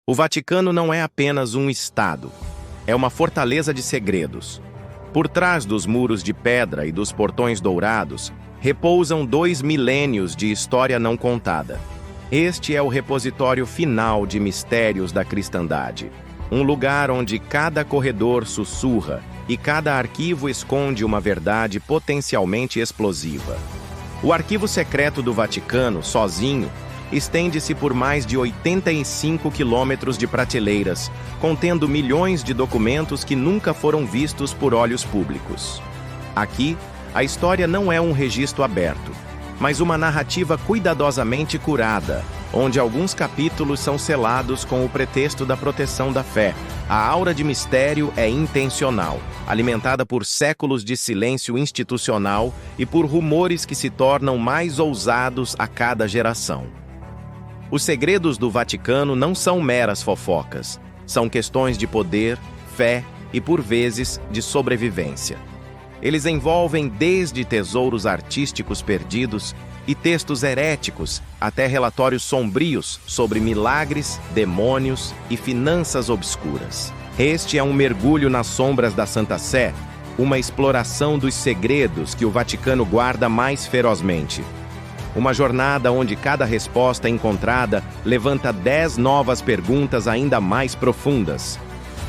O Vaticano não é apenas um Estado. É uma fortaleza de segredos. Por trás dos muros de pedra e dos portões dourados, repousam 2 milênios de história não contada. Este é o repositório final de mistérios da cristandade. Um lugar onde cada corredor sussurra e cada arquivo esconde uma verdade potencialmente explosiva. O arquivo secreto do Vaticano, sozinho, estende-se por mais de 85 quilômetros de prateleiras, contendo milhões de documentos que nunca foram vistos por olhos públicos. Aqui, a história não é um registro aberto, mas uma narrativa cuidadosamente curada, onde alguns capítulos são selados com o pretexto da proteção da fé. A aura de mistério é intencional, alimentada por séculos de silêncio institucional e por rumores que se tornam mais ousados a cada geração. Os segredos do Vaticano não são meras fofocas, são questões de poder, fé e, por vezes, de sobrevivência. Eles envolvem desde tesouros artísticos perdidos e textos heréticos até relatórios sombrios sobre milagres, demônios e finanças obscuras. Este é um mergulho nas sombras da Santa Sé, uma exploração dos segredos que o Vaticano guarda mais ferozmente. Uma jornada onde cada resposta encontrada levanta 10 novas perguntas ainda mais profundas.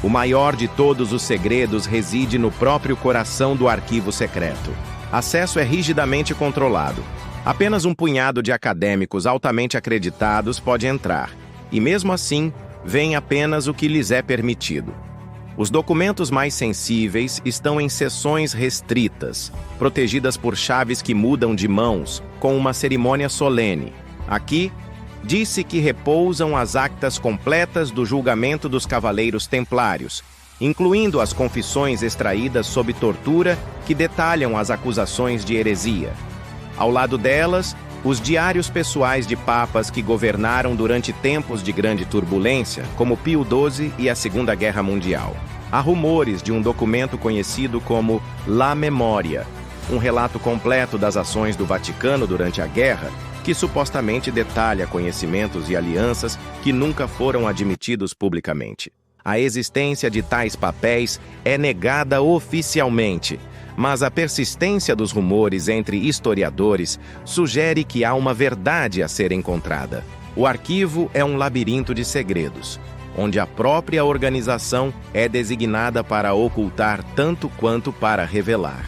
O maior de todos os segredos reside no próprio coração do arquivo secreto. Acesso é rigidamente controlado. Apenas um punhado de acadêmicos altamente acreditados pode entrar, e mesmo assim, vem apenas o que lhes é permitido. Os documentos mais sensíveis estão em seções restritas, protegidas por chaves que mudam de mãos, com uma cerimônia solene. Aqui, disse que repousam as actas completas do julgamento dos Cavaleiros Templários, incluindo as confissões extraídas sob tortura que detalham as acusações de heresia. Ao lado delas, os diários pessoais de papas que governaram durante tempos de grande turbulência, como Pio XII e a Segunda Guerra Mundial. Há rumores de um documento conhecido como La Memoria, um relato completo das ações do Vaticano durante a guerra, que supostamente detalha conhecimentos e alianças que nunca foram admitidos publicamente. A existência de tais papéis é negada oficialmente, mas a persistência dos rumores entre historiadores sugere que há uma verdade a ser encontrada. O arquivo é um labirinto de segredos, onde a própria organização é designada para ocultar tanto quanto para revelar.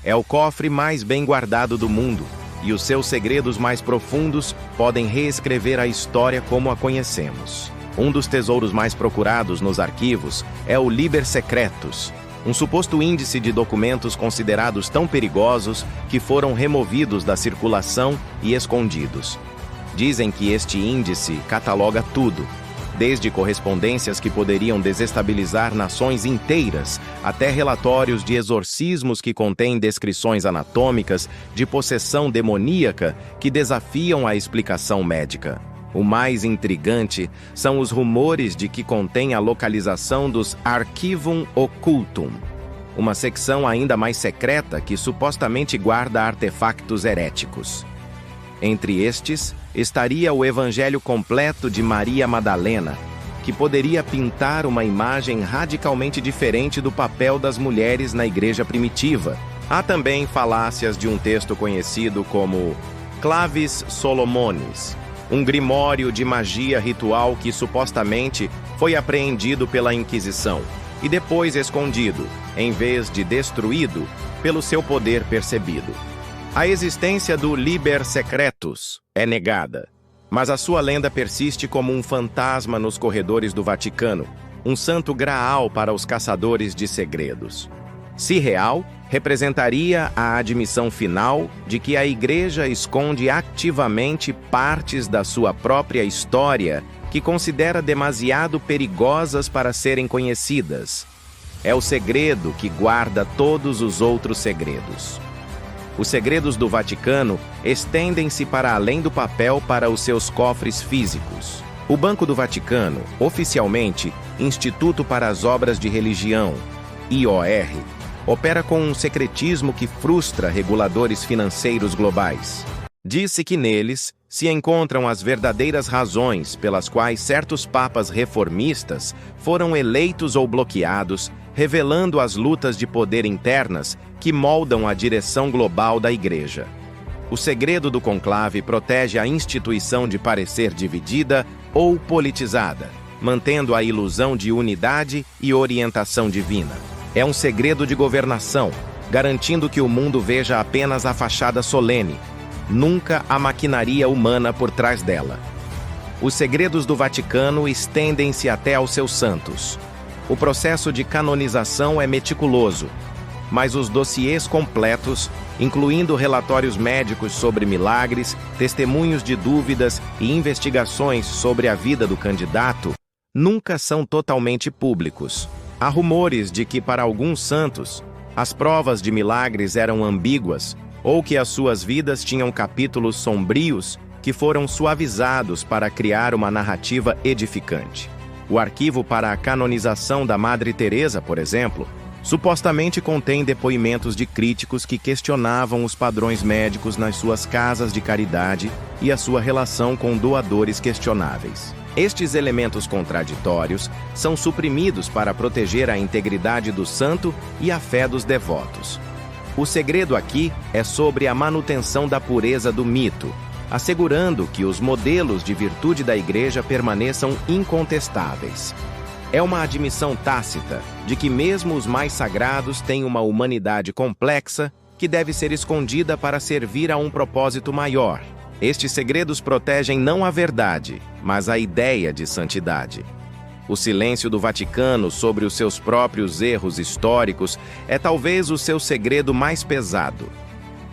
É o cofre mais bem guardado do mundo, e os seus segredos mais profundos podem reescrever a história como a conhecemos. Um dos tesouros mais procurados nos arquivos é o Liber Secretus, um suposto índice de documentos considerados tão perigosos que foram removidos da circulação e escondidos. Dizem que este índice cataloga tudo, desde correspondências que poderiam desestabilizar nações inteiras, até relatórios de exorcismos que contêm descrições anatômicas de possessão demoníaca que desafiam a explicação médica. O mais intrigante são os rumores de que contém a localização dos Archivum Occultum, uma secção ainda mais secreta que supostamente guarda artefactos heréticos. Entre estes, estaria o Evangelho completo de Maria Madalena, que poderia pintar uma imagem radicalmente diferente do papel das mulheres na igreja primitiva. Há também falácias de um texto conhecido como Clavis Solomonis, um grimório de magia ritual que supostamente foi apreendido pela Inquisição e depois escondido, em vez de destruído, pelo seu poder percebido. A existência do Liber Secretus é negada, mas a sua lenda persiste como um fantasma nos corredores do Vaticano, um santo graal para os caçadores de segredos. Se real, representaria a admissão final de que a Igreja esconde ativamente partes da sua própria história que considera demasiado perigosas para serem conhecidas. É o segredo que guarda todos os outros segredos. Os segredos do Vaticano estendem-se para além do papel para os seus cofres físicos. O Banco do Vaticano, oficialmente Instituto para as Obras de Religião, IOR, opera com um secretismo que frustra reguladores financeiros globais. Disse que neles se encontram as verdadeiras razões pelas quais certos papas reformistas foram eleitos ou bloqueados, revelando as lutas de poder internas que moldam a direção global da Igreja. O segredo do conclave protege a instituição de parecer dividida ou politizada, mantendo a ilusão de unidade e orientação divina. É um segredo de governação, garantindo que o mundo veja apenas a fachada solene, nunca a maquinaria humana por trás dela. Os segredos do Vaticano estendem-se até aos seus santos. O processo de canonização é meticuloso, mas os dossiês completos, incluindo relatórios médicos sobre milagres, testemunhos de dúvidas e investigações sobre a vida do candidato, nunca são totalmente públicos. Há rumores de que, para alguns santos, as provas de milagres eram ambíguas ou que as suas vidas tinham capítulos sombrios que foram suavizados para criar uma narrativa edificante. O arquivo para a canonização da Madre Teresa, por exemplo, supostamente contém depoimentos de críticos que questionavam os padrões médicos nas suas casas de caridade e a sua relação com doadores questionáveis. Estes elementos contraditórios são suprimidos para proteger a integridade do santo e a fé dos devotos. O segredo aqui é sobre a manutenção da pureza do mito, assegurando que os modelos de virtude da Igreja permaneçam incontestáveis. É uma admissão tácita de que mesmo os mais sagrados têm uma humanidade complexa que deve ser escondida para servir a um propósito maior. Estes segredos protegem não a verdade, mas a ideia de santidade. O silêncio do Vaticano sobre os seus próprios erros históricos é talvez o seu segredo mais pesado.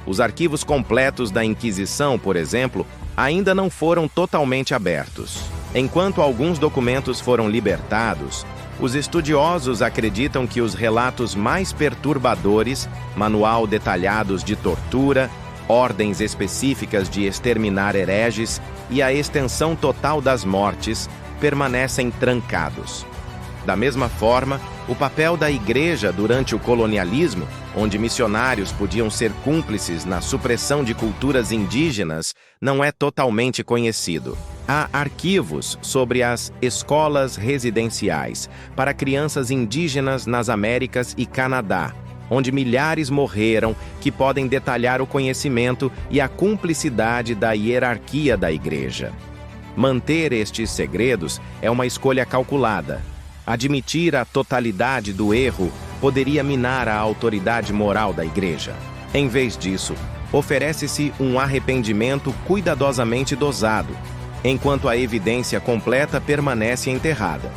Os arquivos completos da Inquisição, por exemplo, ainda não foram totalmente abertos. Enquanto alguns documentos foram libertados, os estudiosos acreditam que os relatos mais perturbadores, manual detalhados de tortura, ordens específicas de exterminar hereges e a extensão total das mortes, permanecem trancados. Da mesma forma, o papel da Igreja durante o colonialismo, onde missionários podiam ser cúmplices na supressão de culturas indígenas, não é totalmente conhecido. Há arquivos sobre as escolas residenciais para crianças indígenas nas Américas e Canadá, onde milhares morreram, que podem detalhar o conhecimento e a cumplicidade da hierarquia da Igreja. Manter estes segredos é uma escolha calculada. Admitir a totalidade do erro poderia minar a autoridade moral da Igreja. Em vez disso, oferece-se um arrependimento cuidadosamente dosado, enquanto a evidência completa permanece enterrada.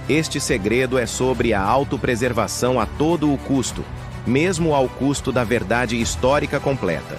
Este segredo é sobre a autopreservação a todo o custo, mesmo ao custo da verdade histórica completa.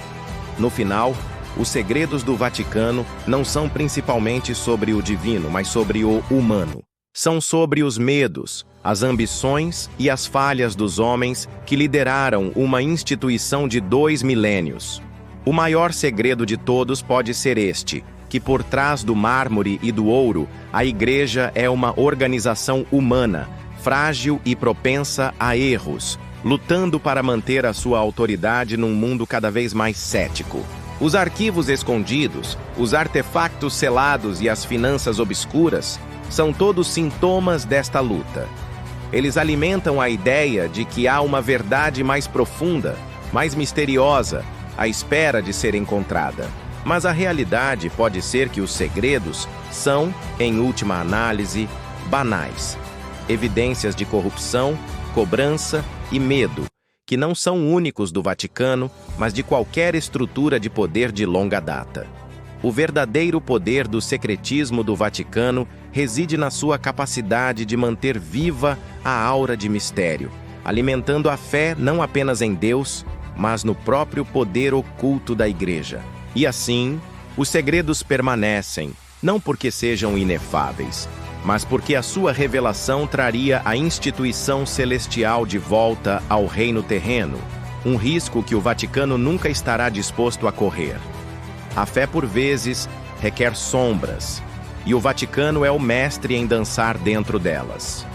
No final, os segredos do Vaticano não são principalmente sobre o divino, mas sobre o humano. São sobre os medos, as ambições e as falhas dos homens que lideraram uma instituição de 2 milênios. O maior segredo de todos pode ser este, que por trás do mármore e do ouro, a Igreja é uma organização humana, frágil e propensa a erros, lutando para manter a sua autoridade num mundo cada vez mais cético. Os arquivos escondidos, os artefactos selados e as finanças obscuras são todos sintomas desta luta. Eles alimentam a ideia de que há uma verdade mais profunda, mais misteriosa, à espera de ser encontrada. Mas a realidade pode ser que os segredos são, em última análise, banais. Evidências de corrupção, cobrança e medo, que não são únicos do Vaticano, mas de qualquer estrutura de poder de longa data. O verdadeiro poder do secretismo do Vaticano reside na sua capacidade de manter viva a aura de mistério, alimentando a fé não apenas em Deus, mas no próprio poder oculto da Igreja. E assim, os segredos permanecem, não porque sejam inefáveis, mas porque a sua revelação traria a instituição celestial de volta ao reino terreno, um risco que o Vaticano nunca estará disposto a correr. A fé, por vezes, requer sombras, e o Vaticano é o mestre em dançar dentro delas.